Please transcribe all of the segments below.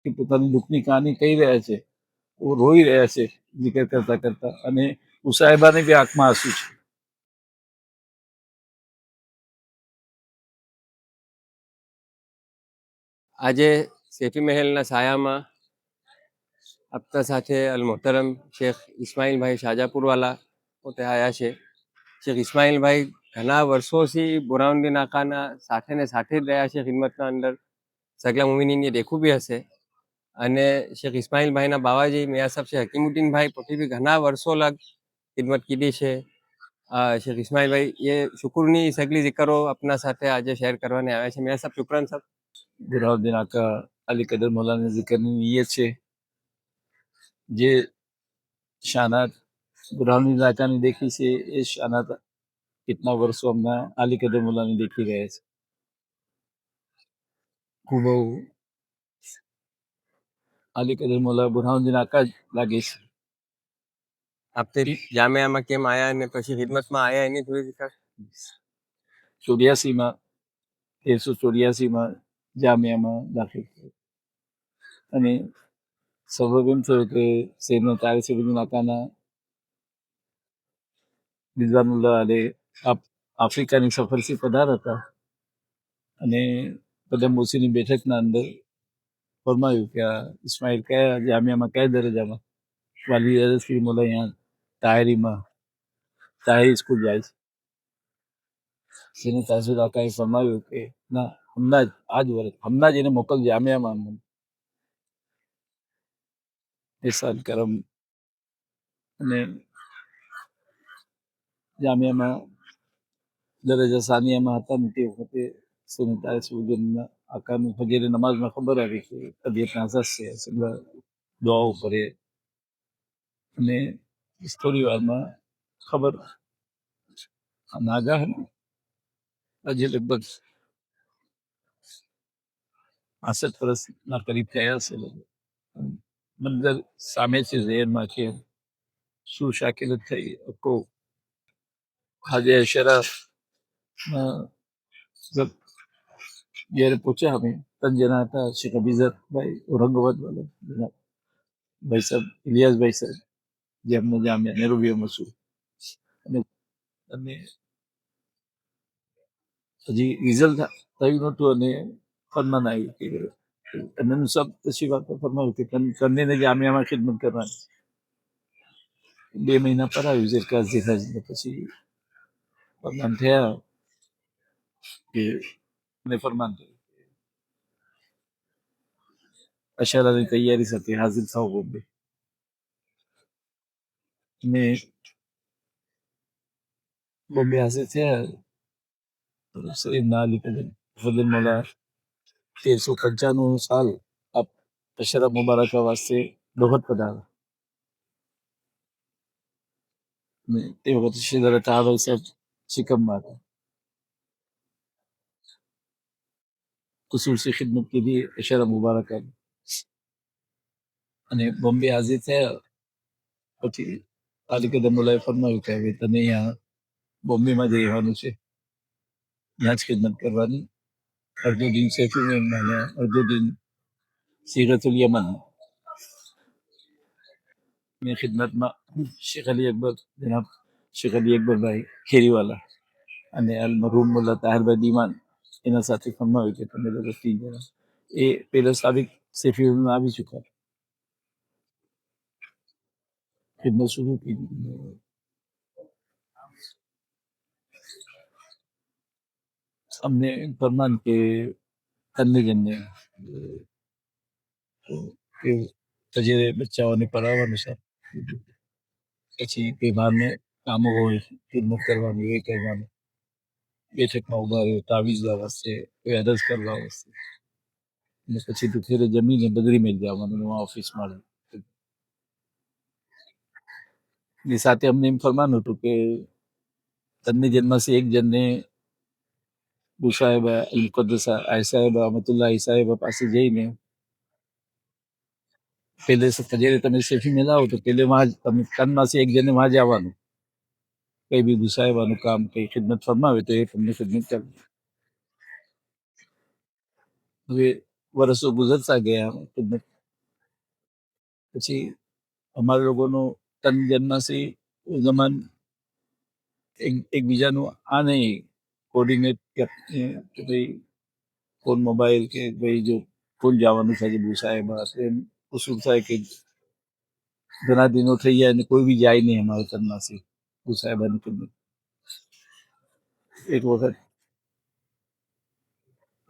કે પોતાની દુઃખની કહાની કહી રહ્યા છે, રોઈ રહ્યા છે જિકર કરતા કરતા, અને મુસાહેબાને બી આંખમાં આંસુ છે. આજે સેફી મહેલના સાયામાં આપતા સાથે અલ મોહતરમ શેખ ઇસ્માઇલભાઈ શાજાપુરવાલા પોતે આવ્યા છે. શેખ ઇસ્માઇલભાઈ ઘણા વર્ષોથી બુરહાનુદ્દીન આકાના સાથે ને સાથે જ રહ્યા છે ખિદમતના અંદર. સગલા મુમિનીનની દેખું બી હશે. અને શેખ ઇસ્માઇલભાઈના બાવાજી મિયા સાહેબ શેખ હકીમુદ્દીનભાઈ પોતે બી ઘણા વર્ષો લગ ખિદમત કીધી છે. શેખ ઇસ્માઇલભાઈ એ શુક્રની સગલી જિકરો આપના સાથે આજે શેર કરવાને આવ્યા છે. મિયા સાહેબ શુક્રાન સાહેબ. બુરહાનુદ્દીન આકા અલી કદર મૌલાના જિકરની નિયત છે. જે શાનાત બુરહાનુદ્દીન આકાની દેખી છે એ શાનાત કેટલા વર્ષો હમણાં અલી કદર મૌલાની દેખી રહ્યા છે. ખૂબ અલી કદર મૌલા બુરહાનુદ્દીન આકા જ લાગે છે. આપતે જામિયામાં કેમ આયા અને પછી ખિદમતમાં આયા એની થોડી 84માં 1384માં જામિયામાં દાખલ થયો, અને સબબ એમ થયો કે સૈયદના તારિક શરીફુદ્દીન આકાના રિઝવાનુલ્લાહ અલે આફ્રિકાની સફરથી પધાર હતા, અને કદમ ઓસીની બેઠકના અંદર ફરમાયું કે આ ઇસ્માઇલ કયા જામિયામાં કયા દરજામાં? વાલી અરજ કરી મોલા અહીંયા તાહિરી સ્કૂલ જાય છે. સૈયદના તાજુલ આકાએ ફરમાયું કે ના, હમણાં જ આજ વર્ષ હમણાં જ એને મોકલ જામિયામાં. એહસાન કરમ અને જામિયામાં દરજ્જા સાનિયામાં હતા ને તે વખતે સૈયદના તારિક શરીફુદ્દીન આકાની ફજરે નમાઝમાં ખબર આવી કે તબિયત નાસુક છે. સગલા દુઆઓ કરે, અને થોડી વારમાં ખબર નાગા આજે લગભગ 65 વર્ષના કરીબ થયા છે. મંજર સામે છે ઝહેનમાં કે શું શાકિલત થઈ કો હાજે શરાફ जब ये पूछा हमें तन जना था शेख अबीजर भाई औरंगाबाद वाले जनाब भाई साहब इलियास भाई साहब જે અમને જામ્યા નેહરુવીમાં છું, અને હજી રિઝલ્ટ થયું નહોતું, અને ફરમાન આવ્યું કે અને સબ તશી વાત ફરમાયું કે તને જામિયામાં ખિદમત કરવાની. 2 મહિના પર આવ્યું છે કાઝી હાજને, પછી ફરમાન થયા કે મને ફરમાન થયું અશારાની તૈયારી સાથે હાજર થાવ બોમ્બે. ને બોમ્બે હાજર થયા. સૈયદના અલી કદર ફજલ મૌલા 1395 સાલ अब अशरा मुबारक वास्ते दोहत पधारा. તે વખતે શેખ તાહર સાહેબ સિકમમાં હતા. ખુસૂસી ખિદમત કીધી અશરા મુબારક, અને બોમ્બે હાજર થયા. પછી અલી કદર મૌલાએ ફરમાયું કે હવે તને અહીંયા બોમ્બેમાં જઈ રહેવાનું છે, ત્યાં જ ખિદમત કરવાની. અડધો દિન સૈફી મહેલમાં, અડધો દિન સીરતુલ યમન. મેં ખિદમતમાં શેખ અલી અકબર જનાબ શેખ અલી અકબરભાઈ ખેરીવાલા અને અલ મરહૂમ મુલ્લા તાહિરભાઈ દીવાન એના સાથે ફરમાવ્યું કે તમે લોકો 3 જણા એ પેલા સાબિક સેફીમાં આવી ચૂક્યા, ખિદમત શરૂ કીધી. અમને ફરમાન કે તન્ને જન્ને કે ફજરે બચ્ચાઓને પઢાવવાનું છે, પછી તહેવારને કામો હોય ખિદમત કરવાની એ કરવાનું. બેઠકમાં ઉભા રહ્યો તાવીઝ લાવવા છે, કોઈ અરજ કરવા છે, અને પછી દુખેરે જમીને બદરી મેળ જવાનું ઓફિસમાં. એની સાથે અમને એમ ફરમાનું હતું કે તન્ને જન્મથી એક જણને બુશાહેબા અલ મુકદ્દસા આયસાહેબા રહમતુલ્લાહ સાહેબા પાસે જઈને પહેલે ફજરે તમે સેફી મેં આવો તો પહેલે વહાં તમે તનમાંથી એક જણને વહાં જવાનું, કઈ બી બુશાહેબાનું કામ કઈ ખિદમત ફરમાવે તો એ તમને ખિદમત કરવી. હવે વર્ષો ગુજરતા ગયા, ખિદમત પછી અમારા લોકોનો તન જન્માસી જમાન એકબીજાનું આ નહીં કોર્ડિનેટ કે ભાઈ ફોન મોબાઈલ કે ભાઈ જો ફોન જવાનું છે બુ સાહેબ એમ શું થાય કે ઘણા દિનો થઈ જાય અને કોઈ બી જાય નહીં અમારા તનમાંથી બુ સાહેબાની ખિદમત. એક વખત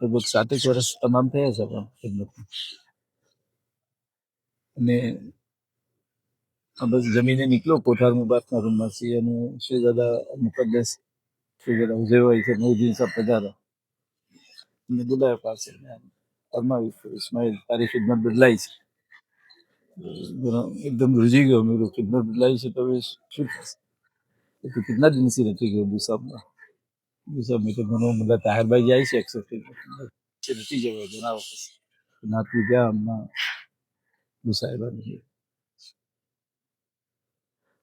લગભગ 7 વર્ષ તમામ થયા છે પણ ખિદમતમાં. અને બસ જમીને નીકળો કોઠાર મુબારકના રૂમમાંથી અને શેહજાદા મુકદ્દસ શેહજાદા હુઝૈર છે મોહદ્દીન સાહેબ પધારો અને બોલાયા પાસે ફરમાવ્યું કે ઇસ્માઇલ તારી ખિદમત બદલાઈ છે. एकदम रुझी गयो मेरे खिदमत बदलाई से तो શું થશે તો કેટલા દિનથી નથી ગયો બુસાબમાં. બુસાબ મેં તો ઘણો બધા તાહેરભાઈ જાય છે અક્ષર નથી જવાય ઘણા વખત ના તું ગયા હમણાં બુસાહેબાની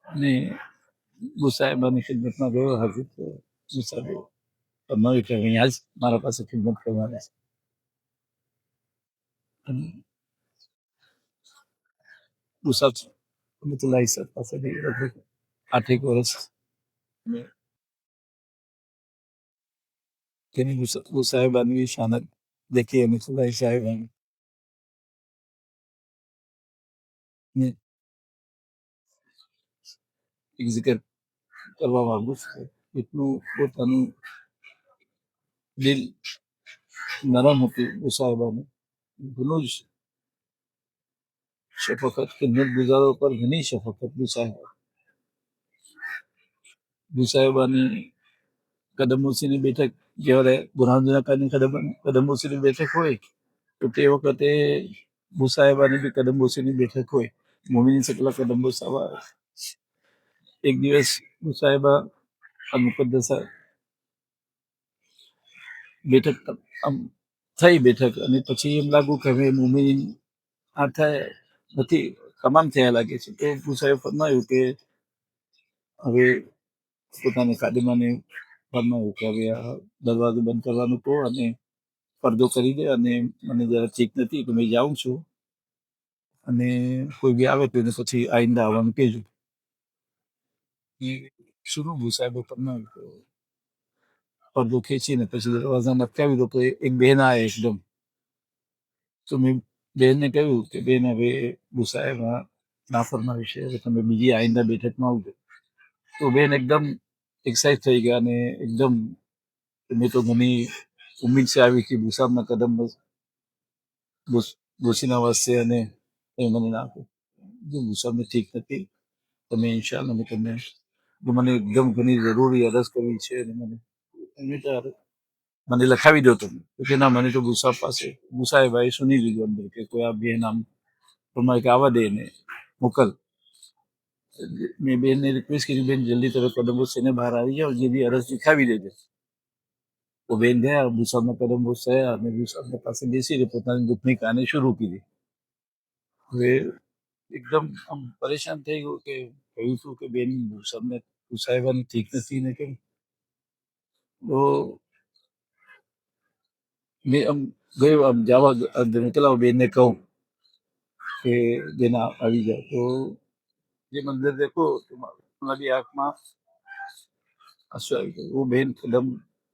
અને બુસાહેબાની ખિદમતમાં ગયો હાજર તો બુસાબે અમારી કે અહીંયા જ મારા પાસે ખિદમત કરવાની છે. અને બુસાબ અમતુલ્લાહ સાહેબ પાસે લગભગ 8 વર્ષ તેની બુસાહેબાની શાનત देखिए अमतुल्लाह साहेबानी ને એક જિકર કરવા માંગુ છું. એટલું પોતાનું દિલ નરમ હતું બુસાહેબાનું. ઘણું જ શફકત ખિદમત ગુજારો પર ઘણી શફકત બુસાહેબાની કદમોસીની બેઠક જ્યારે બુરહાનુદ્દીન કદમોસીની બેઠક હોય તો તે વખતે બુસાહેબાની બી કદમોસીની બેઠક હોય. મોમિની સકલા કદમોસાવા એક દિવસ બુસાહેબા અલ મુકદ્દસા બેઠક આમ થઈ બેઠક અને પછી એમ લાગ્યું કે હવે મોમિન આ થાય નથી તમામ થયા લાગે છે. તો બુસાહેબ ફરમાયું કે હવે પોતાની ખાદિમાને ફરમાયું કે હવે આ દરવાજો બંધ કરવાનું કહો અને પડદો કરી દે અને મને જરા ઠીક નથી તો મેં જાઉં છું અને કોઈ બી આવે તો એને પછી આઈંદા આવવાનું કહેજો. એ શુરું બુસાહેબે ફરમાયું તો પડદો ખેંચીને પછી દરવાજામાં અટકાવી દો તો એક બહેન આવે એકદમ. તો મેં બહેનને કહ્યું કે બેન હવે બુસાહેબ ના ફરમાવી છે હવે તમે બીજી આઈંદા બેઠકમાં આવજો. તો બેન એકદમ એક્સાઇટ થઈ ગયા અને એકદમ મેં તો ઘણી ઉમ્મીદ છે આવી કે બુસાબના કદમ બોસીના વાસશે અને એ મને ના આપે જો બુસાબને ઠીક નથી તમે ઇન્શાલ્લાહ મેં તમને મને એકદમ ઘણી જરૂરી અરજ કરવી છે અને મને લખાવી દો તમે કે ના મને તો બુસાબ પાસે બુસાહેબાએ સુની લીધું અંદર કે કોઈ આ બેન આમ તમારે કે આવવા દે ને મોકલ. મેં બેનને રિક્વેસ્ટ કરી બેન જલ્દી તમે કદમ બોસીને બહાર આવી જાઓ જે બી અરજ લખાવી દેજો. તો બેન ગયા બુસાબના કદમ બોસાયા અને બુસાબના પાસે બેસીને પોતાની દુઃખની કહાની શરૂ કરી. હવે એકદમ આમ પરેશાન થઈ ગયું કે કહ્યું હતું કે બેન બુસાબને બુસાહેબાની ઠીક નથી ને કેમ. તો મેં આમ ગયો આમ જવા નીકળાવ બેનને કહું કે બેન આવી જાય તો જે મંદિર દેખો તમારી આંખમાં આંસુ આવી ગયું. वो બેન કદમ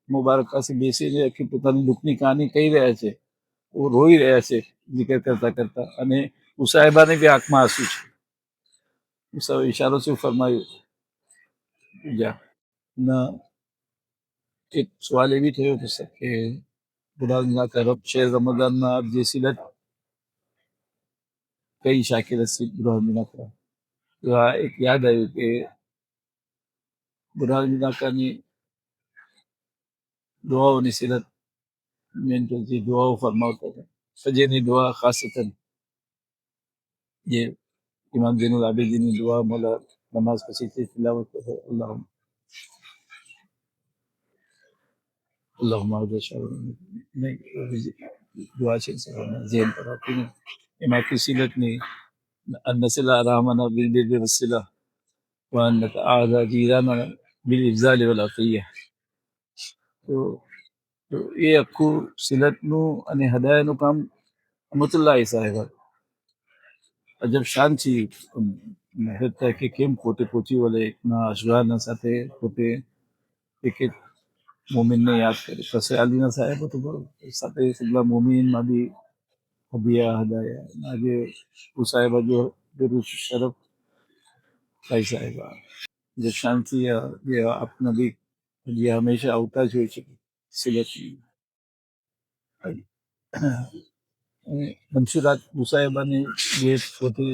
મુબારક પાસે બેસીને આખી પોતાની દુઃખની કહાની કહી રહ્યા છે. वो રોઈ રહ્યા છે જિકર કરતા કરતા અને મુસાહેબાને બી આંખમાં આંસુ છે. મુસાહેબ ઇશારો से ફરમાયું જા ના એક સવાલ એવી થયો છે કે બુરાના તરફ શેર રમદાનમાં આપ જે સિલત કઈ શાકિર બુરાના का તો આ એક યાદ આવ્યું કે બુરાની દુઆઓની સિલત મેન તો જે દુઆઓ ફરમાવતા હતા સજેની દુઆ ખાસતન જે ઇમામ ઝૈનુલ આબિદીનની દુઆ મોલા નમાઝ પછી તિલાવત કરો અલ્લાહુમ્મા નહીં દુઆ છે ઝેન પર આપીને એમાં સિલતની النسل رحمنا بالبر والصلة وأنك أعلى جيراننا بالإفضال والعطية. તો એ આખું સિલતનું અને હદાયતનું કામ અમતુલ્લાહ સાહેબ અજબ શાન થી મહેર થાય કે કેમ પોતે પહોંચી વળે ના અશગારના સાથે પોતે એક એક મોમિનને યાદ કરે. પછી અલીના સાહેબ તો સાથે સગલા મોમિનમાં બી હદિયા હદાયા આજે સાહેબા જો શરફ ભાઈ સાહેબા જે શાંતિ જે આપના બી જે હંમેશા આવતા જ હોય છે સિલેક્ટ મંશુરાત મુસાહેબાની જે પોતે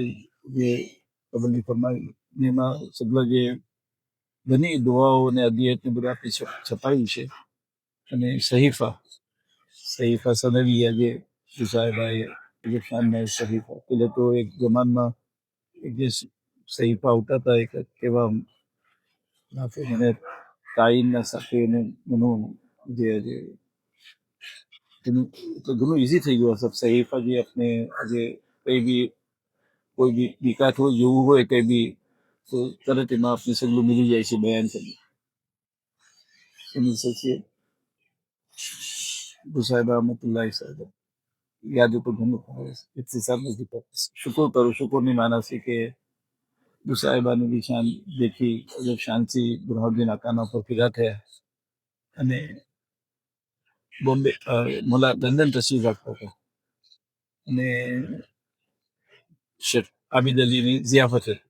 જે કબરની ફરમાવી એમાં સગલા જે ઘણી દુઆઓ અને અદિયતને બધા આપી છપાયું છે. અને સહીફા સનવિયા જે મુસાહેબાએ જે શાનદાર સહીફા પેલે તો એક જમાનમાં એક જે સહીફા આવતા હતા એક કેવા મને તાઈનના સાથે ઘણું જે તો ઘણું ઈઝી થઈ ગયું સબ સહીફા જે આપણે આજે કઈ બી કોઈ બી વિકાસ હોય જોવું હોય કઈ બી તો તરત એમાં આપણે સગલું મિલી જાય છે બયાન કરી એની સાથે સાહેબ અહમતુલ્લાહ સાહેબ યાદ ઉપર ઘણું ઇત્તિસાબ નથી કરતા શુક્ર કરું શુક્રની માના છે કે સાહેબાની બી શાન દેખી જબ શાંતિ બુરહાનુદ્દીન આકાના પર ફિરા થયા અને બોમ્બે મોલા લંડન તશરીફ રાખતા હતા અને શેખ આબિદ અલીની ઝિયાફત હતી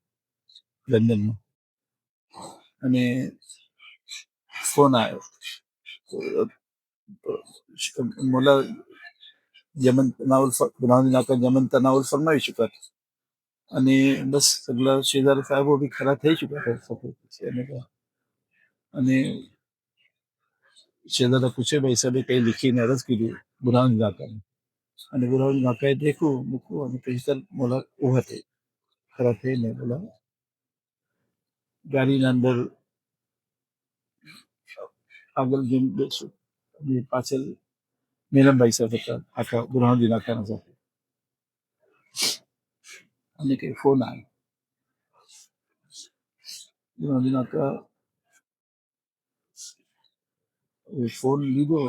લંડનમાં અને ફોન આવ્યો મોલા યમન તનાઉલ બુરહાનુદ્દીન આકા યમન તનાઉલ ફરમાવી ચુકા હતા અને બસ સગલા શેજાર સાહેબો બી ખરા થઈ ચુક્યા હતા અને શેજાદા પૂછે ભાઈ સાહેબે કઈ લીખીને અરજ કીધું બુરહાનુદ્દીન આકાને અને બુરહાનુદ્દીન આકાએ દેખું મૂકવું અને પછી સર મોલા ઓ હતી ખરા થઈને બોલા ગાડીના અંદર આગળ જઈને બેસું અને પાછળ નીલમભાઈ સાહેબ હતા આખા બુરહાનુદ્દીન આકાના સાથે અને કઈ ફોન આવ્યો બુરહાનુદ્દીન આકા ફોન લીધો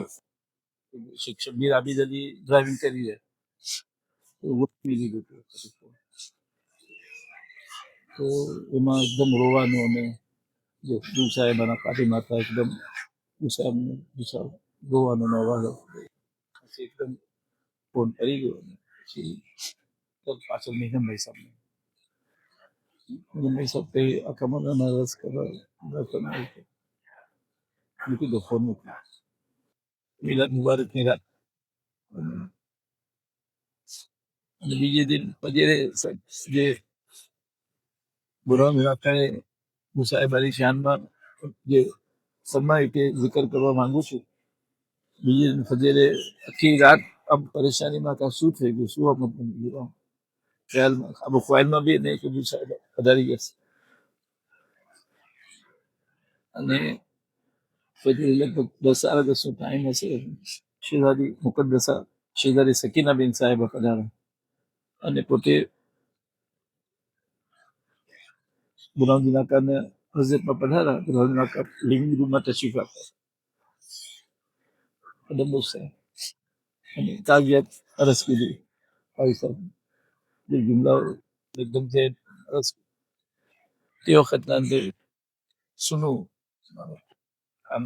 શેખ શબ્બીર આબિદ અલી ડ્રાઇવિંગ કરી રહ્યા ગોઠવી લીધું હતું તો એમાં એકદમ રોવાનું અને જે ગુરુ સાહેબાના કાઢીમાં હતા એકદમ રોવાનો અવાજ પછી એકદમ ફોન કરી ગયો પછી પાછળ નીલમભાઈ સાહેબ કઈ આખા મનાના રસ કરવા મૂકી દો ફોન મૂકી મિલાદ મુબારકની રાત અને બીજે દિન પછી જે બુરહાનુદ્દીન આકાએ મુસાહેબ અલી શાનમાં જે ફરમાયું કે જિકર કરવા માંગુ છું બીજે દિન ફજરે આખી રાત આમ પરેશાનીમાં કાં શું થઈ ગયું શું આમ ખ્યાલમાં આબુ ખ્યાલમાં બી નહીં કે સાહેબ પધારી ગયા અને પછી લગભગ 10:30 ટાઈમ હશે શેહજાદી મુકદ્દસા શેહજાદી સકીના બેન સાહેબા પધારા અને પોતે બુરહાનુદ્દીન આકાને હઝરતમાં પધારા બુરહાનુદ્દીન આકા લિવિંગ રૂમમાં તશરીફ આપ્યા અદબો સાહેબ અને તાજિયત અરજ કીધી ભાઈ સાહેબ જે જુમલાઓ એકદમ જે અરજ તે વખતના અંદર સુનું આમ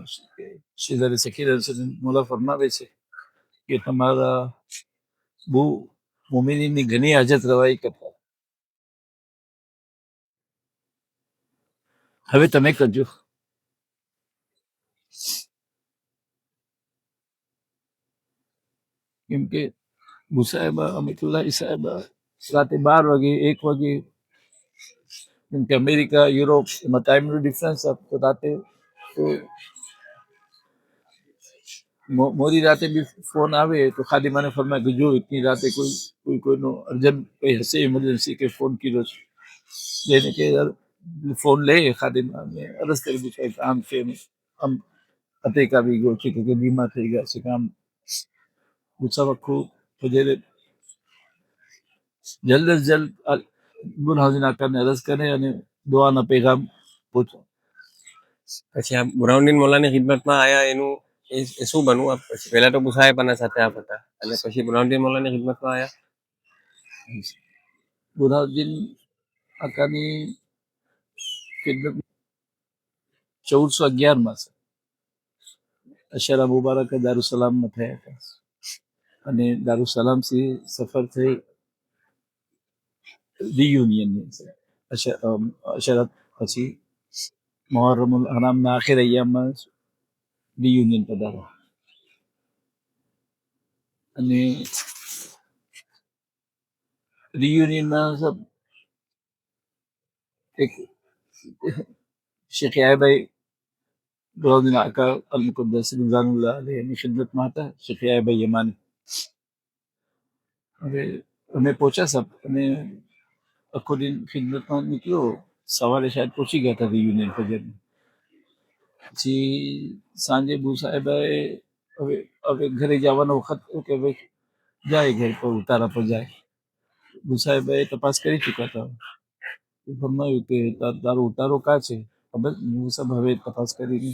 શેહજાદી સકીના મોલા ફરમાવે છે કે તમારા બહુ મોમિનીની ઘણી હાજત રવાઈ કરતા હવે તમે કરજો કેમ કે મુસાહેબા અમિતુલ્લાહ સાહેબા રાતે 12 વાગે 1 વાગે કેમ કે અમેરિકા યુરોપ એમાં ટાઈમનો ડિફરન્સ આપતો રાતે તો મોડી રાતે બી ફોન આવે તો ખાલી મને ફરમાય કે જો ઇતની રાતે કોઈનો અર્જન્ટ કઈ હશે ઇમરજન્સી કે ફોન કર્યો છે જેને કે ફોન લે ખાલી અરજ કરી પૂછાય કે આમ છે આમ અટેક આવી ગયો છે કે બીમાર થઈ ગયા છે કે આમ મુસાફર ફજરે જલ્દ અજ જલ્દ બુરહાનુદ્દીન આકાને અરજ કરે અને દુઆના પેગામ પહોંચો પછી આ બુરહાનુદ્દીન મોલાની ખિદમતમાં આયા એનું એ શું બનવું આપ પછી પહેલા તો મુસાહેબાના સાથે આપ હતા અને પછી બુરહાનુદ્દીન મોલાની ખિદમતમાં આયા બુરહાનુદ્દીન આકાની ખિદમત 1411માં છે. અશરા મુબારક દારુસલામમાં થયા હતા અને દારુસલામથી સફર થઈ રિયુનિયનની છે. અશરત પછી મુહર્રમુલ હરામના આખિર અય્યામમાં રિયુનિયન પધાર્યા અને રિયુનિયનમાં એક શેખ યાહયાભાઈ બુરહાનુદ્દીન આકા અલ મુકદ્દસ રિઝવાનુલ્લાહ અલૈહીની ખિદમતમાં હતા. શેખ યાહયાભાઈ યમાની. હવે અમે પહોંચ્યા સાહેબ અને આખો દિન ખિદમતમાં નીકળ્યો. સવારે શાયદ પહોંચી ગયા હતા રિયુનિયન ફજર. પછી સાંજે બુ સાહેબાએ હવે ઘરે જવાનો વખત થયો કે ભાઈ જાય ઘર પર ઉતારા પર જાય. બુ સાહેબાએ તપાસ કરી ચૂક્યા હતા. ફરમાયું કે તારો ઉતારો કાં છે? ખબર હું સાહેબ હવે તપાસ કરીને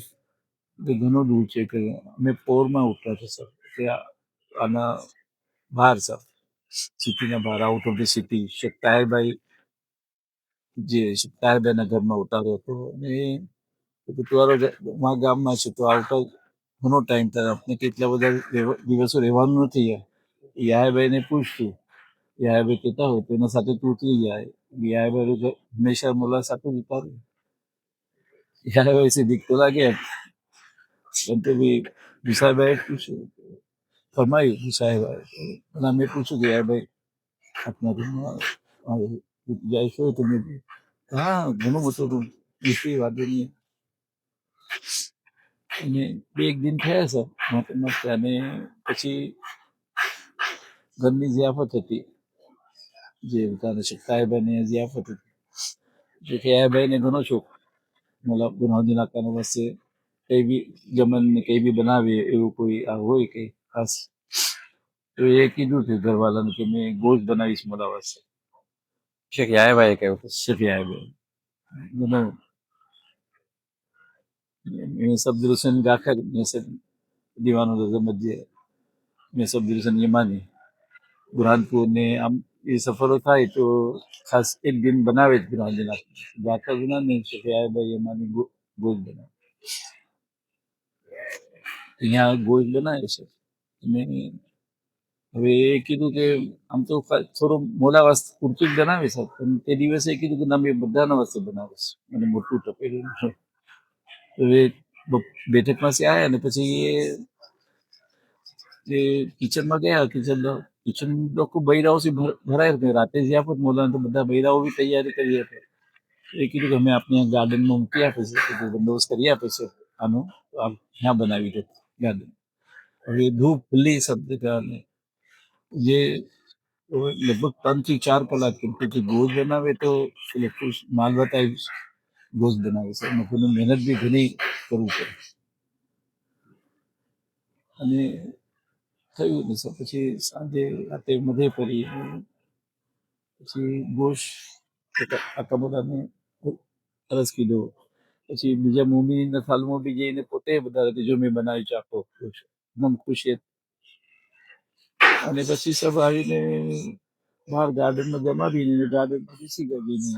કે ઘણો દૂર છે કે અમે પોરમાં ઉતર્યા છે સર કે આના બહાર સર સિટીના બહાર out of the city. Sheikh Taherbhai જે શેખ તાહેરભાઈના ઘરમાં ઉતારો હતો અને તમારો ગામમાં છે તો આવતા ઘણો ટાઈમ થાય આપણે કેટલા બધા દિવસો રહેવાનું નથી. યાહયાભાઈને પૂછતું. યાહયાભાઈ કહેતા હોય તો એના સાથે તું ઉતરી જાય. યાહયાભાઈ હંમેશા મોલા સાથે જ ઉતારે. યાહયાભાઈ से दिख तो लागे પરંતુ બી મુસાહેબાએ પૂછ્યું ફરમાયું મુસાહેબાએ અને મેં પૂછ્યું કે યાર ભાઈ આપના રૂમમાં જાય છો તમે? હા ઘણું બધું રૂમ એસી વાંધો નહીં. અને બે એક દિન થયા સર મસ્ત અને પછી ઘરની જિયાફત હતી જે બધાને શેખ તાહેરભાઈને જિયાફત હતી. શેખ યાહયાભાઈને ઘણો શોખ મતલબ બુરહાનુદ્દીન આકાનો પાસે કઈ બી જમન ને કઈ બી બનાવીએ એવું કોઈ આ હોય કઈ ખાસ તો એ કીધું કે ઘરવાળાને કે મેં ગોશ્ત બનાવીશ મારા વાસ્તે. શેખ યાહયાભાઈએ કહ્યું. શેખ યાહયાભાઈ ઘણો મેં સબદુલ હુસैन ગાખર મેં से दीवान मध्य મેં સબદુલ હુસैन યમાની બુરહાનપુર ને આમ એ સફરો થાય તો ખાસ એક દિન બનાવે જ બુરહાનુદ્દીન ગાખર બનાવે શેખ યાહયાભાઈ યમાની ગોશ્ત બનાવે. અહીંયા ગોશ્ત બનાવે છે અને હવે એ કીધું કે આમ તો થોડું મોલા વાસ્તે પૂરતું જ બનાવીશ પણ તે દિવસે કીધું કે ના મેં બધાના વાસ્તે બનાવીશ અને મોટું તપેલું. હવે બેઠકમાંથી આવ્યા ને પછી એ કિચનમાં ગયા. કિચન લોકો બૈરાઓથી ભરાય ને રાતે જ્યાં પણ મોલા તો બધા બૈરાઓ બી તૈયારી કરી હતી. એ કીધું કે અમે આપણે ગાર્ડનમાં મૂકી આપે છે બંદોબસ્ત કરી આપે છે આનો આમ ત્યાં બનાવી દે ગાર્ડન. હવે ધૂપ ખુલ્લી શબ્દ કારણે જે લગભગ 3 થી 4 કલાક કેમ ગોશ્ત બનાવે તો માલ બતાવી ગોશ્ત બનાવે છે એમાં મહેનત બી ઘણી કરવું પડે. અને થયું ને સર પછી સાંજે રાતે મધે પડી પછી ગોશ્ત આખા બધાને અરજ કીધો. પછી બીજા મોમીનના થાલમાં બી જઈને પોતે બધા જો મેં બનાવી ચાખો મન ખુશી. અને પછી સબ આવીને બહાર ગાર્ડનમાં જમાવીને ગાર્ડનમાં બેસી ગયા જઈને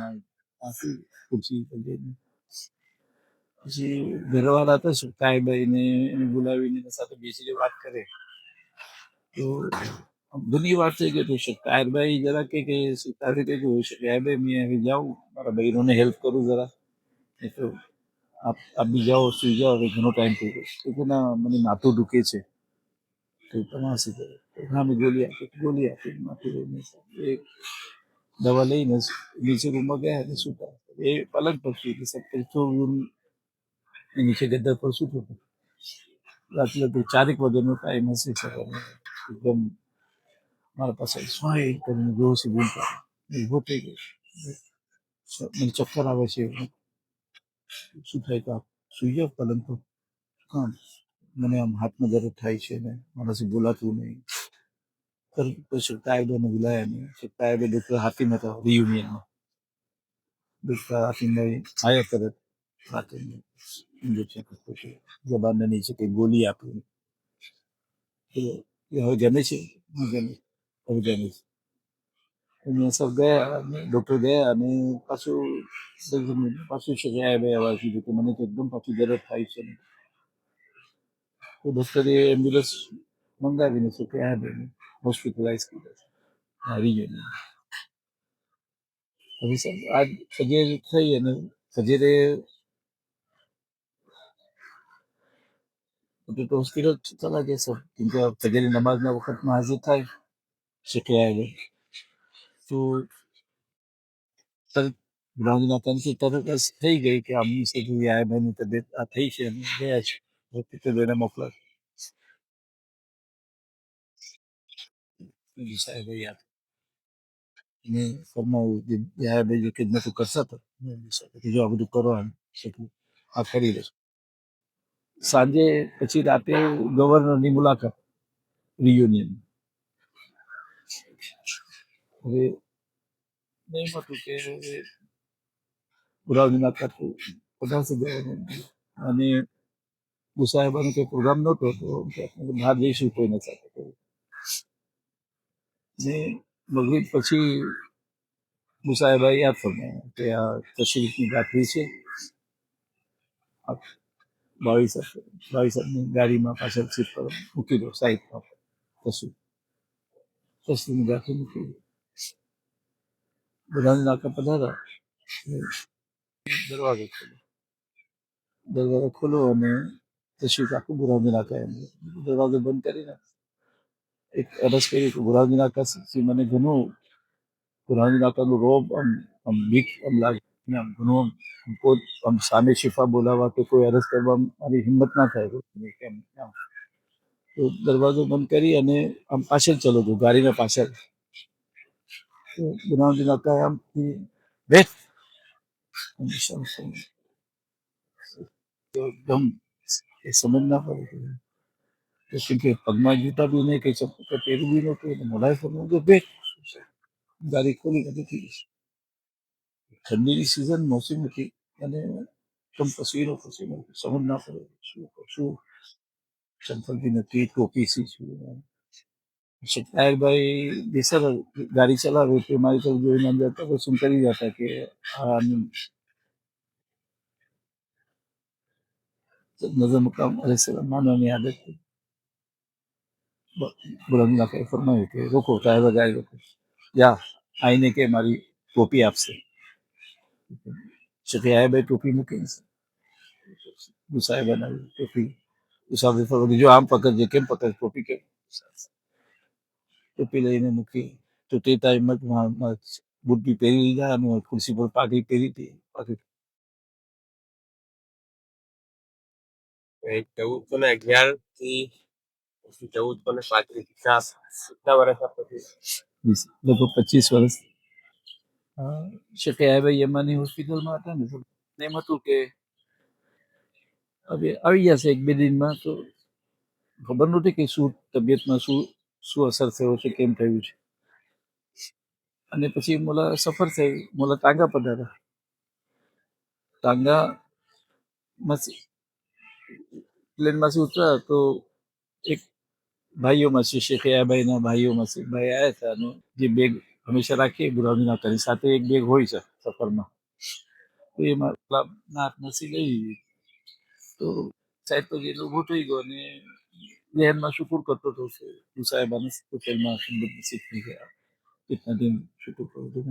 આખી ખુરશી પર જઈને. પછી ઘરવાળા હતા શું તાહેરભાઈને એને બોલાવીને એના સાથે બેસીને વાત કરે તો ઘણી વાર થઈ ગઈ તો શેખ તાહેરભાઈ જરા કે શેખ તાહેરભાઈ કહ્યું શેખ યાહયાભાઈ મેં હવે જાઉં મારા બહેનોને હેલ્પ કરું જરા નહીં તો આપ બી જાઓ સુઈ જાઓ હવે ઘણો ટાઈમ થઈ ગયો. તો કે ના મને માથું દુખે છે તો તમાશી કરે. હા મેં ગોળી આપી માથું લઈને એક દવા લઈને નીચે રૂમમાં ગયા અને સૂતા. એ પલંગ પર સૂઈ થોડું નીચે ગદ્દા પર સૂતો હતો. રાત્રે તો 4 વાગ્યાનો ટાઈમ હશે સવારનો. એકદમ મારા પાસે સ્માઈલ કરીને જોશી બોલતા ઊભો થઈ ગયો. મને ચક્કર આવે છે. શું થાય તો આપ સુઈ જાઓ પલંગ પર. કામ મને આમ હાથમાં દર્દ થાય છે ને મારાથી બોલાતું નહીં. પછી તાહેરભાઈને બોલાયા નહીં. તાહેરભાઈ ડૉક્ટર હાતિમ હતા રિયુનિયનમાં. ડૉક્ટર હાતિમભાઈ આવ્યા તરત રાતે ઇન્જેક્શન પછી જબાનને નીચે કંઈ ગોળી આપી હવે ગમે છે હવે ગમે છે. અહીંયા સૌ ગયા અને ડૉક્ટર ગયા અને પાછું છે કે આ બે આવા કીધું કે મને તો એકદમ પાછું જરૂર થાય છે. તો ડૉક્ટરે એમ્બ્યુલન્સ મંગાવીને શું કે આ બેને હોસ્પિટલાઇઝ કર્યા હારી ગયો. હવે સાહેબ આ સગેર થઈ અને સગેરે તો હોસ્પિટલ ચલા ગયા સર કેમ કે સગેરે નમાઝના વખતમાં હાજર થાય શીખ્યા તો તરત ગ્રાઉન્ડના તનથી તરત જ થઈ ગઈ કે આમની સુધી આ બહેની તબિયત આ થઈ છે અને ગયા છે હોસ્પિટલ એને મોકલા સાહેબ યાદ ને ફરમાવ્યું કે યા બે જે ખિદમત કરતા હતા કે જો આ બધું કરવાનું આ કરી લેશું. સાંજે પછી રાતે ગવર્નરની મુલાકાત રિયુનિયન. હવે નહીં હતું કે પુરાવાની મુલાકાત પધારશે ગવર્નર અને સાહેબાનો કોઈ પ્રોગ્રામ નહોતો તો બહાર જઈશું કોઈને સાથે ને મગરીબ પછી મુસાહેબાએ યાદ ફરમાયા કે આ તશરીફની ગાંઠવી છે 22 ગાડીમાં પાછળ સીટ પર મૂકી દો સાઈડમાં તશરીફની ગાંઠવી મૂકી દો. બધાને નાકા પધારા દરવાજો ખોલો અને તશરીફ આખું બુરાવની નાકા એમ દરવાજો બંધ કરીને એક અરજ કરી કે બુરાવની નાકાથી મને ઘણું બુરાવની નાકાનું રોબ આમ બીક આમ લાગે આમ ઘણું આમ સામે શિફા બોલાવવા કે કોઈ અરજ કરવા મારી હિંમત ના થાય કેમ તો દરવાજો બંધ કરી અને આમ પાછળ ચલો તો ગાડીના પાછળ તો બુરાવની નાકા આમ બેઠ તો એકદમ એ સમજ ના પડે કે પગમાં જૂતા બી નહીં કઈ ચપ્પલ પહેરું બી નહોતું મોઢાએ ફરવું તો બેઠ ગાડી ખોલી નથી. ઠંડીની સિઝન મોસમ હતી અને એકદમ પસીનો સમજ ના પડે શું કરશું ચંપલ બી નથી ટોપી સી છું ભાઈ બેસર ગાડી ચલાવે તે મારી તરફ જોઈને અંદર તો શું કરી જતા કે નજર મુકામ અલैहिस्सलाम માનવાની આદત બુલંદ નાખે ફરમાયું કે રોકો સાહેબ ગાડી રોકો યા આઈને કે મારી ટોપી આપશે શેખે ભાઈ ટોપી મૂકી સાહેબ બનાવી ટોપી મુસાફિર ફરવા જો આમ પકડજે કેમ પકડ ટોપી કેમ ટોપી લઈને મૂકી તો તે ટાઈમમાં બુટ બી પહેરી લીધા અને ખુરશી પર પાઘડી પહેરી હતી પાઘડી 14 થી 14 કેટલા વર્ષ પછી લગભગ 25 વર્ષ શેખે ભાઈ યમાની હોસ્પિટલમાં હતા ને એમ હતું કે હવે આવી જશે એક બે દિનમાં તો ખબર નહોતી કે શું તબિયતમાં શું અસર થયો છે કેમ થયું છે અને પછી મોલા સફર થઈ મોલા ટાંગા પધાર્યા ટાંગામાંથી પ્લેનમાંથી ઉતર્યા તો એક ભાઈઓમાંથી શેખે ભાઈના ભાઈઓમાંથી ભાઈ આવ્યા હતા અને જે બેગ હંમેશા રાખીએ બુરાની ના કરી સાથે એક બેગ હોય છે સફરમાં તો એમાં નાક નસી લઈ તો સાહેબ તો જે ઊભો થઈ ગયો અને જહેનમાં શુકર કરતો હતો તું સાહેબ આને હોટલમાં ખિદમત નસીબ થઈ ગયા કેટલા દિન શુકર કરું છું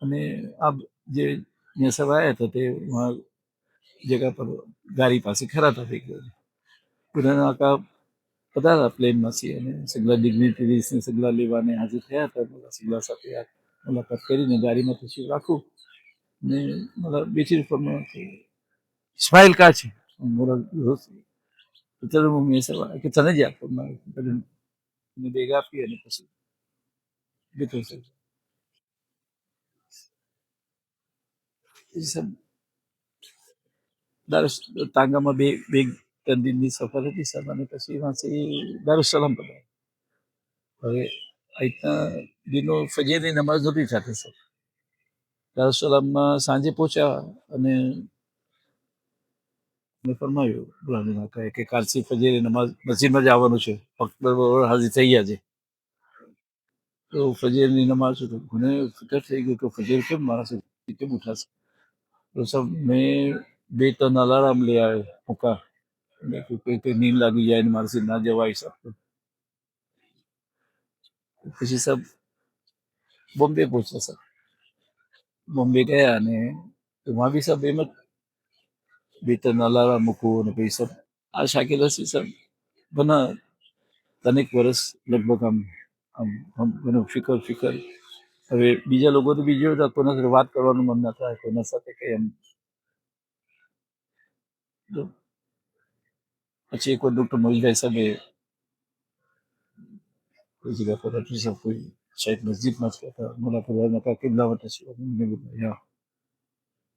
અને આ જે ત્યાં સબ આવ્યા હતા તે જગા પર ગાડી પાસે ખરા થઈ ગયો બધાના આખા પધારા પ્લેનમાંથી અને સગલા ડિગ્નિટરીઝને સગલા લેવાને હાજર થયા હતા સગલા સાથે મુલાકાત કરીને ગાડીમાં પછી રાખું ને મારા બેચી ફોનમાં ઇસ્માઇલ કા છે મારા ચલો મેં સવાલ કે તને જ આપવામાં બેગ આપી અને પછી બેઠો છે તાંગામાં બે 3 દિનની સફર હતી સર અને પછી એમાંથી દારુસલામ પધાર્યા હવે અહીંના દિનો ફજરની નમાઝ નહોતી થતી સર દારુસલામમાં સાંજે પહોંચ્યા અને મેં ફરમાવ્યું બુરાનીમાં કહે કે કાલથી ફજરની નમાઝ મસ્જિદમાં જ આવવાનું છે વખત બરોબર હાજર થઈ ગયા છે તો ફજરની નમાઝ તો મને ફિકર થઈ ગયું કે ફજર કેમ માણસ કેમ ઉઠાશે. તો સબ મેં 2-3 અલાર્મ લઈ આવ્યો મૂકા, મેં કીધું કે નીંદ લાગી જાય ને મારાથી ના જવાય હિસાબ તો. પછી સબ બોમ્બે પહોંચ્યા સર. બોમ્બે ગયા અને વहाँ भी सब એમ જ 2-3 અલાર્મ મૂકવું અને પછી સબ આ શાકિલ હસી સર બના તનેક વર્ષ લગભગ આમ ફિકર હવે બીજા લોકોને બીજો હતા, કોના સાથે વાત કરવાનું મન ના થાય, કોના સાથે કઈ એમ. તો પછી એક વાર ડૉક્ટર મોહિતભાઈ સાહેબે कोई जगह पर डॉक्टर साहब कोई शायद मस्जिद में था, मुला फरमाया ने कहा किबला वटा છે મને બોલ્યા યા.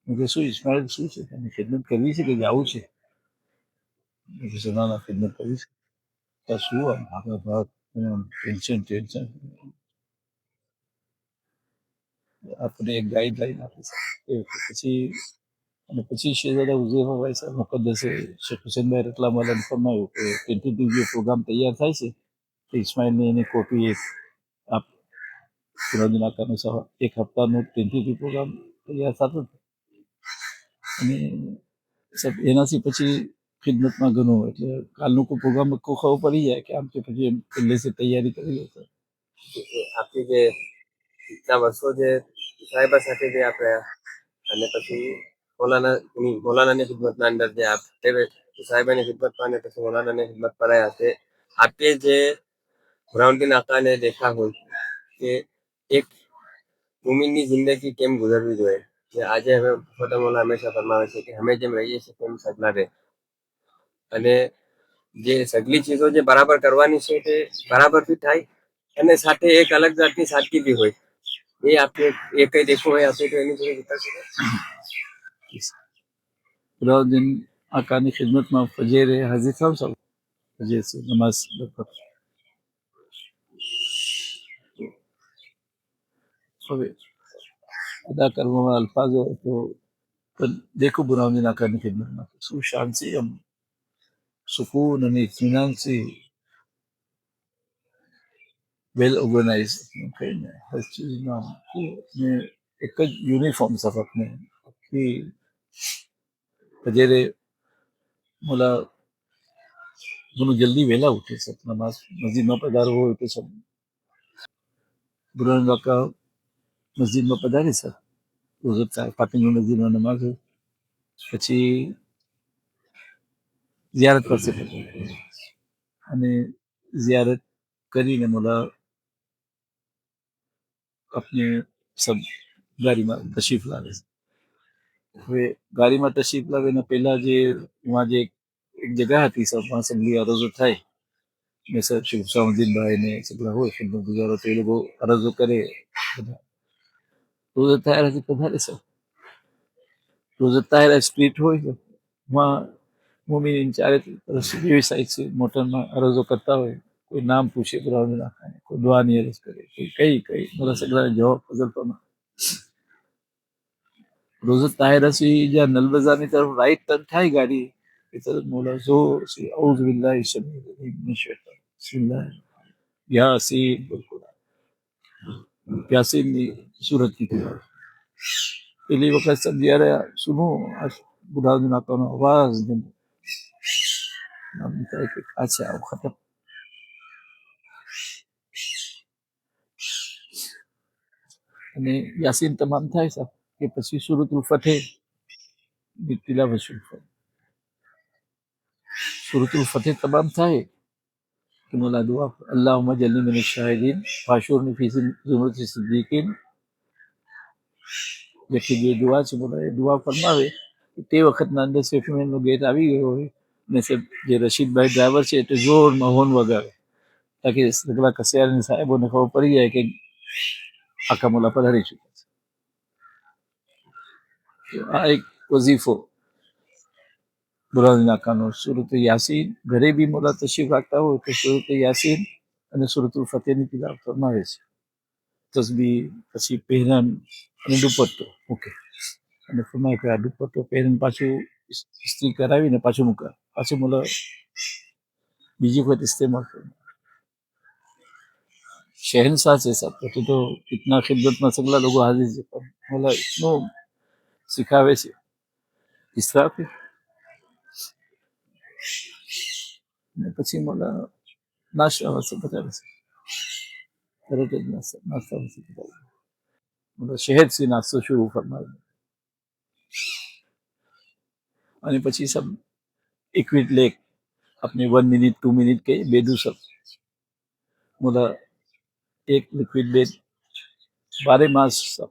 મેં કીધું શું ઇસ્માઇલ શું છે, તને ખિદમત કરવી છે કે જવું છે? મેં કીધું ના ના ખિદમત કરવી છે. તો શું આમ ભાગ ટેન્શન આપણે એક ગાઈડલાઈન આપી છે પછી. અને પછી શહેજાદા હુઝૈફાભાઈ સાહેબ મુકદ્દસે શેખ હુસૈનભાઈ રતલામાલાને ફરમાયું કે ટેન્ટેટિવ જે પ્રોગ્રામ તૈયાર થાય છે તો ઇસ્માઇલની એની કોપી એક આપ સુરાજુલ આકાનો એક હપ્તાનો ટેન્ટેટિવ પ્રોગ્રામ તૈયાર થતો હતો. અને સાહેબ એનાથી પછી ખિદમતમાં ઘણું એટલે કાલનું કોઈ પ્રોગ્રામ કોઈ ખબર પડી જાય કે આમ તો પછી એમ પહેલેથી તૈયારી કરી લેતા. આપની જે ઇતના વર્ષો જે સાહેબા સાથે જે આપ રહ્યા અને પછી મૌલાનાની ખિદમતના અંદર જે આપ સાહેબાની ખિદમતમાં અને પછી મૌલાનાની ખિદમત પર આવ્યા તે આપે જે બુરહાનુદ્દીન આકાને દેખા હોય કે એક મુમિનની જિંદગી કેમ ગુજરવી જોઈએ, કે આજે હવે ખોટા મૌલા હંમેશા ફરમાવે છે કે અમે જેમ રહીએ છીએ તેમ સગલા રહે, અને જે સગલી ચીજો જે બરાબર કરવાની છે તે બરાબરથી થાય અને સાથે એક અલગ જાતની સાદગી બી હોય. એ આપણે એ કઈ દેખવું હોય આપણે તો એની જોડે વિતાશે. બુરહાનુદ્દીન આકાની ખિદમતમાં ફજરે હાજર થાવ સૌ ફજર से नमाज હવે અદા કરવામાં અલ્ફાઝો તો પણ દેખો બુરહાનુદ્દીન આકાની ખિદમતમાં શું શાંતિ આમ સુકૂન અને ઇત્મીનાનથી વેલ ઓર્ગેનાઇઝ કહીને હર ચીજના ને એક જ યુનિફોર્મ સફકને કે ફજરે મોલા ઘણું જલ્દી વહેલા ઉઠે છે નમાઝ મસ્જિદમાં પધારવો હોય તો સબ બુરહાનુદ્દીન આકા મસ્જિદમાં પધારે સર રોઝ ફાતિમા મસ્જિદમાં નમાઝ હોય પછી ઝિયારત કરશે અને ઝિયારત કરીને મોલા अपने सब ગાડીમાં તશરીફ લાવે છે. હવે ગાડીમાં તશરીફ લાવે ને પહેલા જે વहाँ જે એક જગા હતી સબ વहाँ સંગલી અરજો થાય ને સર શેખ હુસામુદ્દીનભાઈ ને સગલા હોય ખિદમત ગુજારો તો એ લોકો અરજો કરે. રોઝ તાયરાથી પધારે સર. રોઝ તાયરા સ્ટ્રીટ હોય છે વहाँ મોમિન ચારે तरफ જેવી સાઈડ છે મોટરમાં અરજો કરતા હોય, કોઈ નામ પૂછે બુરહાનુદ્દીન આકાને, કોઈ દુઆની અરજ કરે, કોઈ કઈ મોલા સગલાને જવાબ બદલતો ના. रोज़ ताहिरा से जहाँ नल बाजार की तरफ राइट टर्न થાય ગાડી એ તરફ મોલા જોર से औज़ बिल्लाहि शमीर मिन शैतान बिस्मिल्लाह यासीन बिल्कुल यासीन ની सूरत की तरफ પહેલી વખત सब જ્યારે સુનો બુરહાનુદ્દીન આકાનો અવાજ આમ થાય કે અચ્છા ખતમ. અને યાસીન તમામ થાય સાહેબ કે પછી સૂરતુલ ફતેહ ની તિલાવત શરૂ થાય. સૂરતુલ ફતેહ તમામ થાય कि मौला दुआ अल्लाहुम्मा जल्ली मिन शाहिदीन फाशुरनी फी ज़ुमरति सिद्दीकीन જેથી જે દુઆ છે મોલા એ દુઆ ફરમાવે તે વખતના અંદર સેફમેનનો ગેટ આવી ગયો હોય ને જે રશીદભાઈ ડ્રાઈવર છે તે જોરમાં હોર્ન વગાવે તાકી સગલા કસિયાની સાહેબોને ખબર પડી જાય કે આખા મોલા પધારી ચૂક્યા છે. આ એક વઝીફો બુરહાનુદ્દીન આકાનો. સૂરત યાસીન ઘરે બી મોલા તશરીફ રાખતા હોય તો સૂરત યાસીન અને સૂરતુલ ફતેહની તિલાવત ફરમાવે છે. તસ્બીહ પછી પહેરન અને દુપટ્ટો ઓકે અને ફરમાય કે આ દુપટ્ટો પહેરીને પાછું ઇસ્ત્રી કરાવીને પાછું મૂકા પાછું મોલા બીજી વખત ઇસ્તેમાલ કરે. शहनशाह से सब तो इतना खिदमत में सगला लोग हाजिर છે પણ मला इतनो सिखावे છે ઇસરાફી ને પછી मला નાસ્તા વસ્તુ બતાવે છે તરત જ નાસ્તા વસ્તુ બતાવે मला શહેદ से નાસ્તો शुरू ફરમાવે અને પછી सब इक्विट लेक अपने 1 मिनट 2 मिनट के बेदू सब मला एक लिक्विड बेड 12 मास सब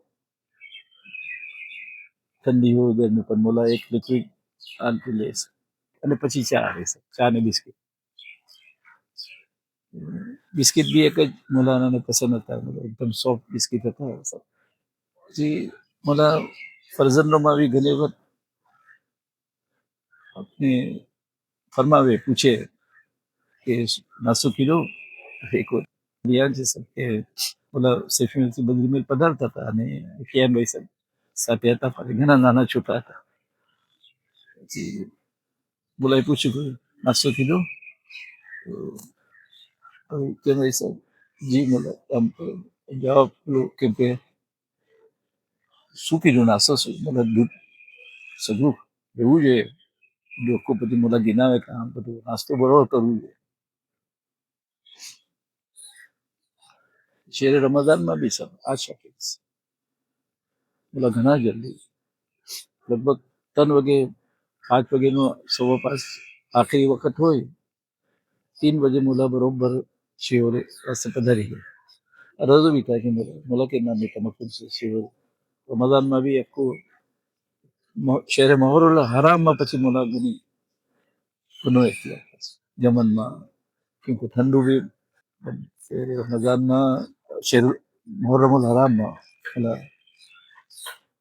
ठंडी हो गर्मी पर मला एक लिक्विड आलती ले અને પછી ચા આવે છે ચા ને બિસ્કિટ બિસ્કિટ બી એક જ મોલાનાને પસંદ હતા એકદમ સોફ્ટ બિસ્કિટ હતા પછી मला ફરજંદોમાં બી ઘણી વખત આપણે ફરમાવે પૂછે કે નાસ્તો કીધો એક રિયાન છે સર કે ઓલા સેફી બધી મેલ પદાર્થ હતા અને કેમ ભાઈ સર સાથે હતા પણ ઘણા નાના છોટા હતા પછી બોલાય પૂછ્યું કે નાસ્તો કીધો તો કેમ ભાઈ સર જી મને આમ જવાબ પેલું કેમ કે શું કીધું નાસ્તો શું મને દૂધ સગળું એવું જોઈએ લોકો બધી મને ગિનાવે કે આમ બધું નાસ્તો બરોબર કરવું જોઈએ શેરે રમઝાનમાં બી સર આ શોખીન છે બોલા ઘણા જલ્દી લગભગ 3 વાગે 5 વાગેનો 5:15 આખરી વખત હોય 3 બજે मुला बरोबर शिवरे असं पधारी है रजो भी था कि मुला के नाम में तमकुन से शिवर रमजान में भी आपको शहर मोहरुल हराम में પછી मुला घनी गुनो એટલે जमन में क्योंकि ठंडू भी शहर रमजान में शहर मोहर्रमुल हराम में એટલે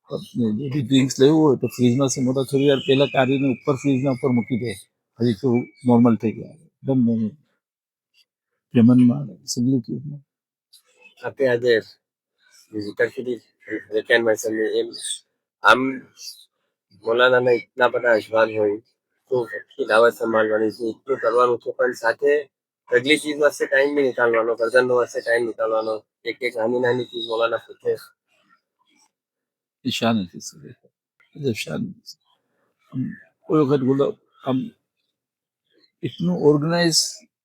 જે બી ડ્રિંક્સ લેવું હોય તો ફ્રીજમાં से મોટા થોડી વાર પહેલા કાઢીને ઉપર ફ્રીજના ઉપર મૂકી દે હજી તો નોર્મલ થઈ ગયા એકદમ જમનમાં સગલું થયું આપણે આજે વિઝિટર કરી વેકેન્ડ માં એમ આમ મોલાનાના એટલા બધા અજવાન હોય તો આખી દાવત સંભાળવાની છે એટલું કરવાનું છે પણ સાથે અગલી ચીજ વાસ્તે ટાઈમ બી નિકાલવાનો કરજનનો વાસ્તે ટાઈમ નિકાલવાનો એક એક નાની નાની ચીજ મોલાના પૂછે ईशान जब शान कोई वक्त बोला हम इतनु ऑर्गेनाइज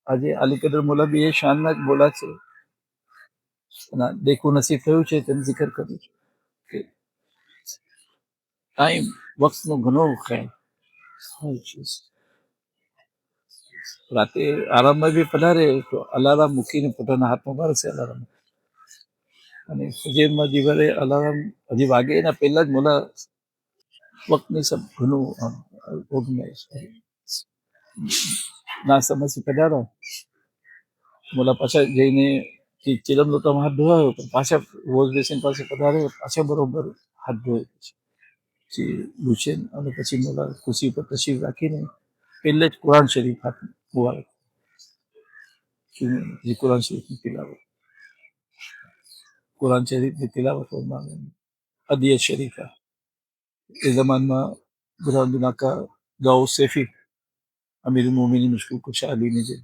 આજે અલીકદર મોલા બી એ શાનના જ બોલા છે અને દેખું નસીબ થયું છે તેમ જિકર કર્યું છે કે ટાઈમ વક્તનો ઘણો ખ્યાલ હર ચીજ રાતે આરામમાં બી પધારે તો અલાર્મ મૂકીને પોતાના હાથમાં મારશે અલાર્મ અને ફજરમાં જીવરે અલાર્મ હજી વાગે એના પહેલા જ મોલા વક્તની સબ ઘણું ઓર્ગેનાઇઝ ના સમજથી પધારો મોલા પાછા જઈને ચિલમ લોટામાં હાથ ધોવાયો પણ પાછા વોશ બેસિન પાસે પધાર્યો પાછા બરોબર હાથ ધોય પછી લૂછે અને પછી મોલા ખુશી પર તશરીફ રાખીને પહેલે જ કુરાન શરીફ હાથ મુબારક જે કુરાન શરીફની તિલાવત કુરાન શરીફની તિલાવત અદિયત શરીફા એ જમાનમાં બુરહાનુદ્દીન का गाँव सेफी अमीर मोमिनीन मुश्किल कुशा अली ने जे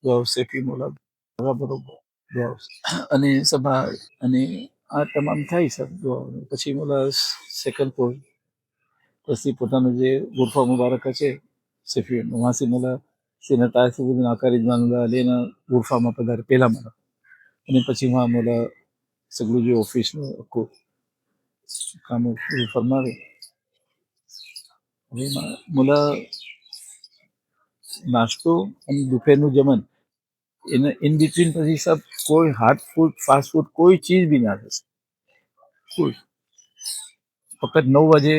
गाँव सेफी मोला બરોબર અને સભા અને આ તમામ થાય સર પછી મોલા સેકન્ડ ફ્લોર પછી પોતાનું જે ગુરફા મુબારક છે સેફી વાંસી મોલા સિને તાસીબુદ્દીન આકા રિજવાનુલ્લાહ અલીના ગુરફામાં પધારે પહેલા મારા અને પછી માં મોલા સગળું જે ઓફિસનું આખું કામ ફરમાવે હવે મોલા નાસ્તો અને દુપહેરનું જમણ એને ઇન બિટવીન પછી સબ કોઈ હાર્ડ ફૂડ ફાસ્ટ ફૂડ કોઈ ચીજ બી ના થશે કોઈ ફક્ત 9 વાગે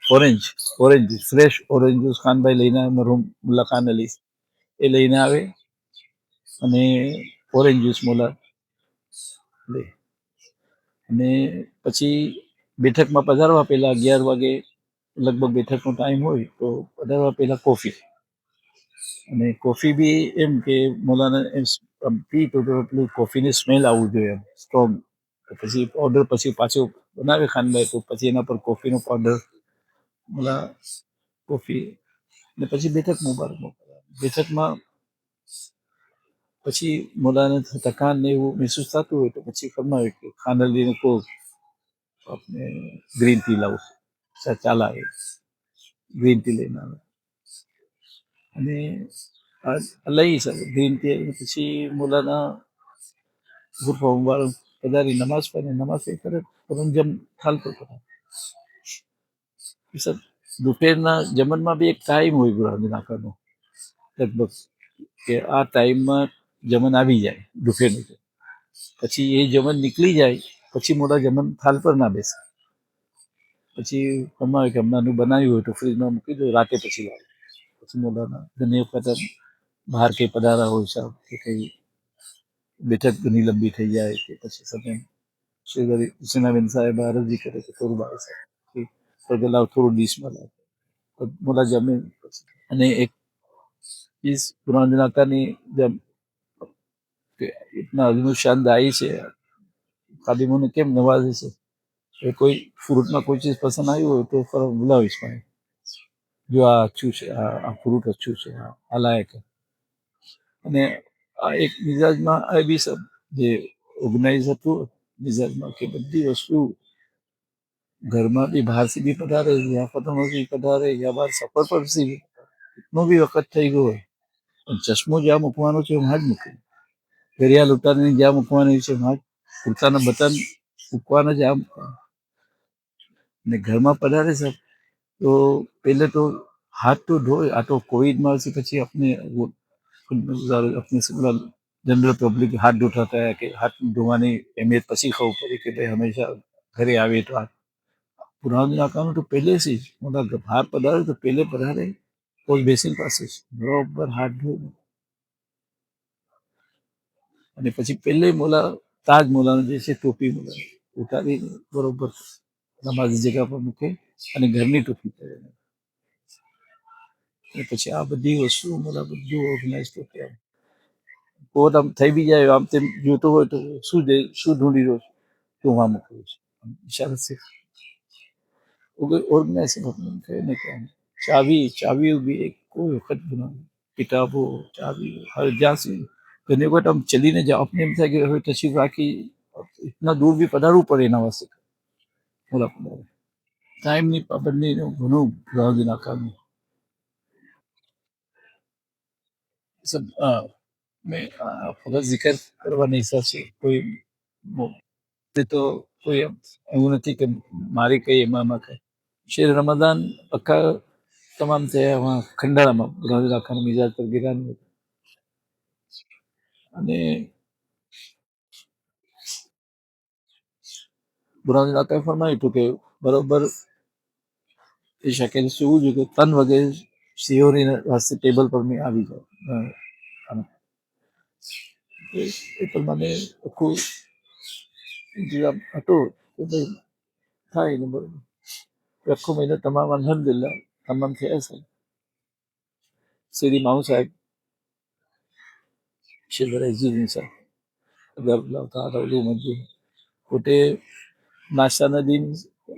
orange orange juice fresh orange juice Khanbhai લઈને આવે મરહુમ મુલ્લા ખાન અલી એ લઈને આવે અને ઓરેન્જ જ્યુસ મોલા લે અને પછી બેઠકમાં પધારવા પહેલા 11 વાગે લગભગ બેઠકનો ટાઈમ હોય તો પધારવા પહેલા કોફી અને કોફી બી એમ કે મોલાને એમ પી તો પેલું કોફીની સ્મેલ આવવું જોઈએ એમ સ્ટ્રોંગ પછી પાવડર પછી પાછું બનાવે ખાનભાઈ તો પછી એના પર કોફીનો પાવડર મોલા કોફી ને પછી બેઠક મુબારક બેઠકમાં પછી મોલાને થકાન ને એવું મહેસૂસ થતું હોય તો પછી ફરમાવે કે ખાનલીને કહો આપણે ગ્રીન ટી લાવો, ચાલ આવે ગ્રીન ટી લઈને આવે અને લઈ શકે ગ્રીન ટી. પછી મોલાના ગુરફા વાળો પધારી નમાઝ પઢે, નમાઝ એ કરે રમઝમ થાલ પર પડાવે. સર દુપહેરના જમણમાં બી એક ટાઈમ હોય બુરાદી નાકાનો લગભગ કે આ ટાઈમમાં જમણ આવી જાય દુપહેરનું. પછી એ જમણ નીકળી જાય પછી મોટા જમણ થાલ પર ના બેસે. પછી અમારે કે હમણાંનું બનાવ્યું હોય તો ફ્રીજમાં મૂકી દો, રાતે પછી લાવે. પછી મોટાના ઘણી વખત બહાર કંઈ પધારા હોય સાહેબ કે કંઈ બેઠક ઘણી લંબી થઈ જાય કે પછી સમય શ્રી કૃષ્ણાબેન સાહેબ અરજી કરે કે થોડું બાળક સાહેબ તો પેલા થોડું ડીશમાં લાવે મોટા જમે. અને એક इस पुराने इलाका ने जब इतना अजीम शान आई से खादिमों ने केम नवाजे से એ કોઈ ફ્રૂટમાં કોઈ ચીજ પસંદ આવી હોય તો ફરક બોલાવીશ મને, જો આ અચ્છું છે, આ ફ્રૂટ અચ્છું છે, આ લાયક. અને આ એક મિજાજમાં આ બી સબ જે ઓર્ગેનાઇઝ હતું મિજાજમાં કે બધી વસ્તુ ઘરમાં બી બહારથી બી પધારે, યા પતંગોથી પધારે, યા બહાર સફર પર બી એટલો બી વખત થઈ ગયો હોય પણ ચશ્મો જ્યાં મૂકવાનો છે વહાં જ મૂકે. ઘડિયાળ ઉતારીને જ્યાં મૂકવાની છે વહાં જ, કુર્તાના બટન મૂકવાના જ્યાં મૂકવાના. ને ઘરમાં પધારે સર તો પહેલે તો હાથ તો ધોય. આ તો કોવિડમાં પછી अपने अपने जनरल पब्लिक हाथ धोता है कि हाथ धोવાની અહેમિયત પછી ખબર પડી કે ભાઈ હંમેશા ઘરે આવે તો હાથ. પુરાના ઇલાકાનું તો પહેલેથી જ મોટા બહાર પધારે તો પહેલે પધારે કોઈ બેસીને પાસે જ બરોબર હાથ ધોઈને અને પછી પહેલે મોલા તાજ મોલાનો જે છે ટોપી મોલા ઉતારીને બરોબર નમાઝની જગ્યા પર મૂકે અને ઘરની ટોપી પહેરે. અને પછી આ બધી વસ્તુ મોલા બધું ઓર્ગેનાઇઝ તો કરે. પોત આમ થઈ બી જાય આમ તેમ જોતો હોય તો શું ઢૂંઢી રહ્યો છે તો વહાં મૂકેલું છે ઇશારા से ઓર્ગેનાઇઝ ને ચાવી બી એક કોઈ વખત બનાવી કિતાબો ચાવી હર જ્યાં સુધી ઘણી વખત આમ ચલીને જાઓ આપને એમ થાય કે હવે તશરીફ રાખી ઇતના દૂર બી પધારવું પડે એના વાસ્તે મોલા પધારે. ટાઈમની પાબંદીનું ઘણું રાહુલ નાકાનું सब मैं फकत जिक्र કરવાની ઈચ્છા છે. કોઈ તો કોઈ એવું નથી કે મારી કઈ એમાં કઈ શેર રમદાન આખા તમામ છે વहाँ ખંડાળામાં રાહુલ નાકાનું મિજાજ પર ગિરાની અને બુરાની નાકાએ ફરમાયું હતું કે બરોબર એ શકેલ શું છે કે 3 વાગે સિયોરીને વાસ્તે ટેબલ પર મેં આવી જાઉં. એ પ્રમાણે આખું ઇંતજામ હતો કે ભાઈ થાય ને બરોબર આખો મહિનો તમામ અલહમદુલિલ્લાહ તમામ થયા છે. સીરી માઉ સાહેબ શેર ઇઝુદ્દીન સાહેબ અલ્લાહ તાલા ઉલુ મંજૂર પોતે નાસ્તાના દિન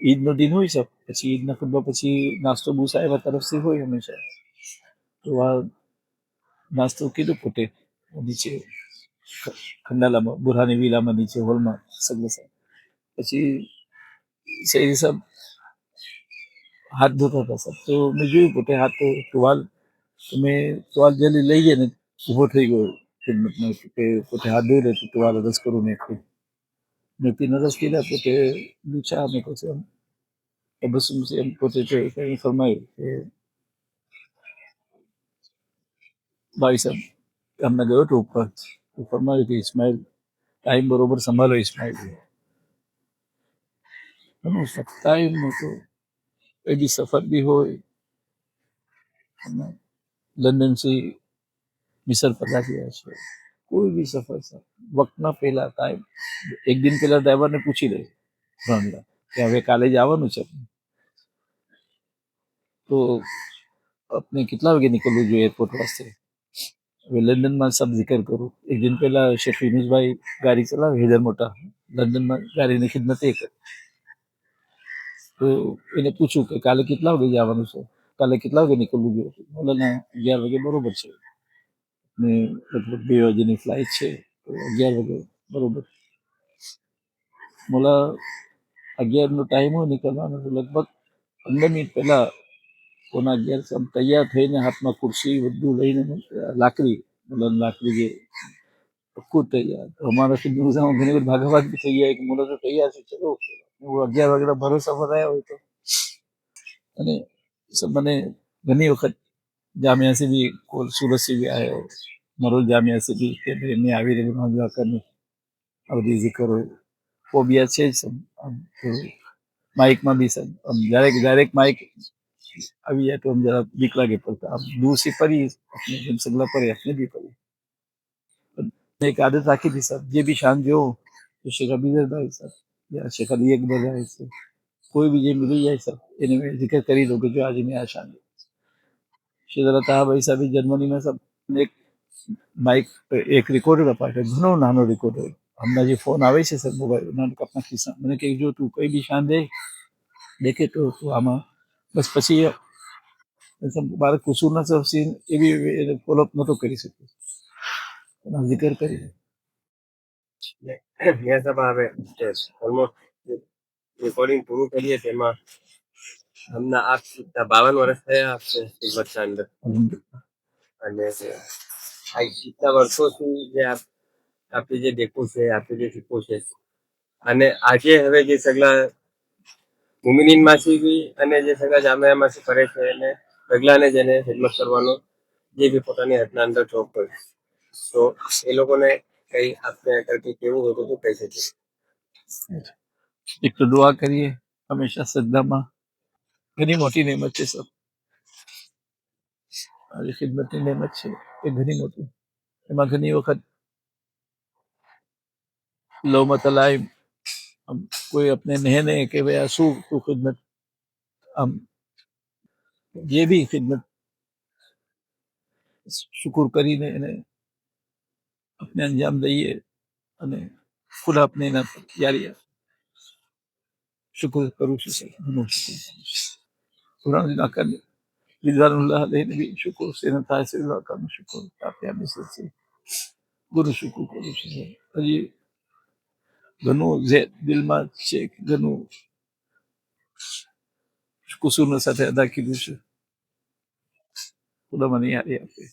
ઈદનો દિન હોય સબ પછી ઈદના ખુતબા પછી નાસ્તો બુ સાહેબ તરફથી હોય હંમેશા. તો આ નાસ્તો કીધું પોતે નીચે ખંડાલામાં બુરહાની વિલામાં નીચે હોલમાં સગલે સાહેબ. પછી શેરી સાહેબ હાથ ધોતા હતા સબ તો મેં જોયું પોતે હાથ ટુવાલ તો મેં ટુવાલ જલ્દી લઈ ગઈ ને ઊભો થઈ ગયો ખિદમતમાં કે પોતે હાથ ધોઈ લે તો ટુવાલ રસ કરું મેં ખુદ મેં પીને રસ કીધા પોતે લૂછા મેં પછી બસ એમ પોતે કંઈ ફરમાયું કે ભાઈ સાહેબ અમને ગયો તો ઉપર તો ફરમાયું કે ઇસ્માઇલ ટાઈમ બરોબર સંભાળો ઇસ્માઇલ ઘણું ટાઈમ હતો. એ બી સફર બી હોય લંડનથી મિસર પધાર્યા છે કોઈ બી સફર વક્તના પહેલા ટાઈમ એક દિન પહેલા ડ્રાઈવરને પૂછી લે કે હવે કાલે જ આવવાનું છે તો આપણે કેટલા વાગે નીકળવું જોઈએ એરપોર્ટ વાસ્તે. હવે લંડનમાં સબ જિકર કરું એક દિન પહેલા શેખ યુનુસભાઈ ગાડી ચલાવે હેદર મોટા લંડનમાં ગાડીની ખિદમત એ કરે તો એને પૂછું કે કાલે કેટલા વાગે જવાનું છે, કાલે કેટલા વાગે નીકળવું જોઈએ. બોલે ના 11 વાગે બરોબર છે. ને લગભગ 2 વાગ્યાની ફ્લાઇટ છે, તો 11 વાગે બરોબર મોલા 11નો ટાઈમ હોય નીકળવાનો, તો લગભગ 15 મિનિટ પહેલા 11:15 આમ તૈયાર થઈને હાથમાં ખુરશી બધું લઈને લાકડી મતલબ લાકડી જે પક્કું તૈયાર. તો અમારા ખિદમતમાં ઘણી વાર ભાગાભાગ બી થઈ ગયા કે મોલા તો તૈયાર છે, ચલો 11 વાગ્યાના ભરોસા પર આવ્યા હોય તો. અને मैंने घनी वक्त जामिया से भी सूरत से भी आए हो, मरोल जामिया से भी में आवी रही करनी अवधि जिक्र हो वो भी अच्छे सब. हम तो माइक में भी सब हम डायरेक्ट माइक अभी है तो हम जरा बीक लागे पड़ता. अब दूर से पड़ी अपने जन सगला पड़े अपने भी पड़ी. एक आदत राखी थी सब, ये भी शान जो तो शेखर बीजर भाई सब या शेखर एक बजाय से कोई भी ये मिली जाए सब इन्हें जिक्र करी दो कि जो आज में आशान शेखर था भाई सब जर्मनी में सब एक માઇક એક રેકોર્ડર અપાય ઘણો નાનો રેકોર્ડર. હમણાં જે ફોન આવે છે સર મોબાઈલ આપણા ખિસ્સા મને કે જો તું કઈ બી શાન દે દેખે તો તું આમાં બસ પછી મારે કુસુરના સીન એવી ફોલોઅપ નહોતો કરી શક્યો, એના જિકર કરી. મિયા સાહેબ હવે ઓલમોસ્ટ રેકોર્ડિંગ પૂરું કરીએ તેમાં હમણાં આપ 52 વર્ષ થયા આપશે ખિદમતના અંદર, અને આ કેટલા વર્ષોથી જે આપણે જે દેખવું છે, આપણે જે શીખવું છે, અને આજે હવે જે સગલા મુમિનીનમાંથી બી અને જે સગલા જામિયામાંથી કરે છે એને સગલાને જેને ખિદમત કરવાનો જે બી પોતાની હાથના અંદર જોબ કરે તો એ લોકોને કઈ આપણે કરતી કેવું હતું તો કહી શકીએ. એક તો દુઆ કરીએ હંમેશા સજદામાં, ઘણી મોટી નેમત છે સર, મારી ખિદમતની નેમત છે એ ઘણી મોટી. એમાં ઘણી વખત લોમત લાઈમ કોઈ अपने नहीं नहीं કે ભાઈ આ શું તું ખિદમત આમ જે બી ખિદમત શુક્ર કરીને એને આપણે અંજામ દઈએ અને ખુદ આપણે એના યારી શુક્ર કરું છું સર, ઘણું શુક્ર કરું છું. કુરાન કરી રિઝવાનુલ્લાહ અલૈહિને બી શુક્ર સેના થાય છે, કાનું શુક્ર આપણે આ મિસર છે ગુરુ શુક્ર કરું છું સર. હજી ઘણું જે દિલમાં છે ઘણું કુસુરના સાથે અદા કીધું છે. ખુદા મને યારી આપે.